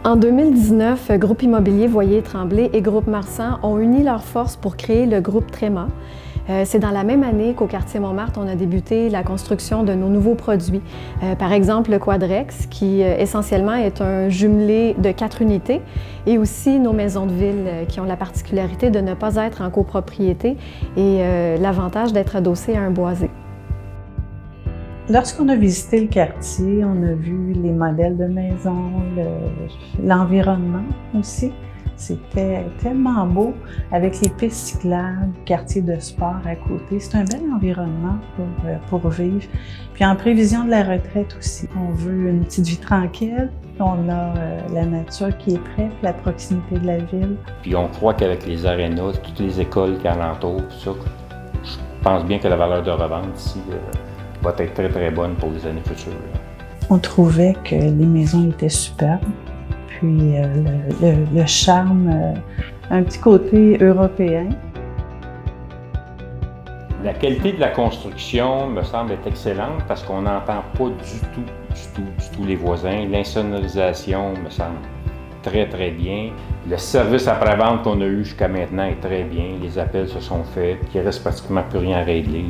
En 2019, Groupe Immobilier Voyer-Tremblay et Groupe Marsan ont uni leurs forces pour créer le groupe Tréma. C'est dans la même année qu'au quartier Montmartre, on a débuté la construction de nos nouveaux produits. Par exemple, le Quadrex, qui essentiellement est un jumelé de 4 unités, et aussi nos maisons de ville, qui ont la particularité de ne pas être en copropriété et l'avantage d'être adossées à un boisé. Lorsqu'on a visité le quartier, on a vu les modèles de maisons, l'environnement aussi. C'était tellement beau avec les pistes cyclables, quartier de sport à côté. C'est un bel environnement pour vivre. Puis en prévision de la retraite aussi, on veut une petite vie tranquille. On a la nature qui est prête, la proximité de la ville. Puis on croit qu'avec les arénas, toutes les écoles qui alentourent, tout ça, je pense bien que la valeur de revente ici va être très très bonne pour les années futures. On trouvait que les maisons étaient superbes. Puis le charme, un petit côté européen. La qualité de la construction me semble être excellente parce qu'on n'entend pas du tout les voisins. L'insonorisation me semble très très bien. Le service après-vente qu'on a eu jusqu'à maintenant est très bien. Les appels se sont faits, puis il ne reste pratiquement plus rien à régler.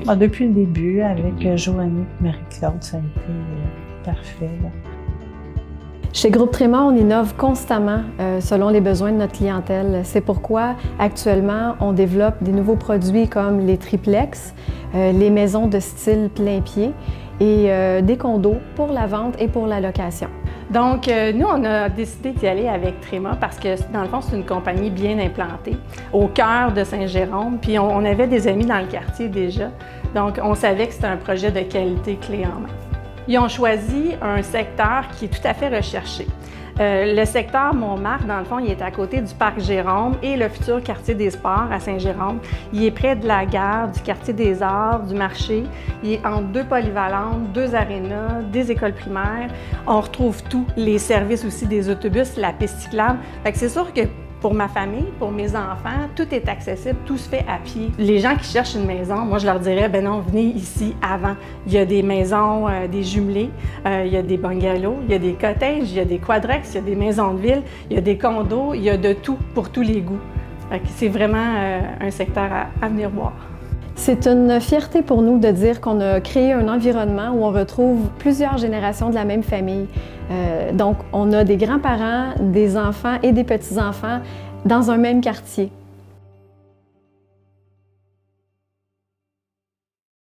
Là, depuis le début, avec Joanie et Marie-Claude, ça a été parfait. Là. Chez Groupe Tréma, on innove constamment selon les besoins de notre clientèle. C'est pourquoi, actuellement, on développe des nouveaux produits comme les triplex, les maisons de style plein-pied et des condos pour la vente et pour la location. Donc, nous, on a décidé d'y aller avec Tréma parce que, dans le fond, c'est une compagnie bien implantée au cœur de Saint-Jérôme. Puis, on avait des amis dans le quartier déjà. Donc, on savait que c'était un projet de qualité clé en main. Ils ont choisi un secteur qui est tout à fait recherché. Le secteur Montmartre, dans le fond, il est à côté du parc Jérôme et le futur quartier des sports à Saint-Jérôme. Il est près de la gare, du quartier des arts, du marché. Il est entre 2 polyvalentes, 2 arénas, des écoles primaires. On retrouve tous les services aussi des autobus, la piste cyclable. Fait que c'est sûr que pour ma famille, pour mes enfants, tout est accessible, tout se fait à pied. Les gens qui cherchent une maison, moi je leur dirais, ben non, venez ici avant. Il y a des maisons, des jumelés, il y a des bungalows, il y a des cottages, il y a des quadrex, il y a des maisons de ville, il y a des condos, il y a de tout pour tous les goûts. C'est vraiment un secteur à venir voir. C'est une fierté pour nous de dire qu'on a créé un environnement où on retrouve plusieurs générations de la même famille. Donc, on a des grands-parents, des enfants et des petits-enfants dans un même quartier.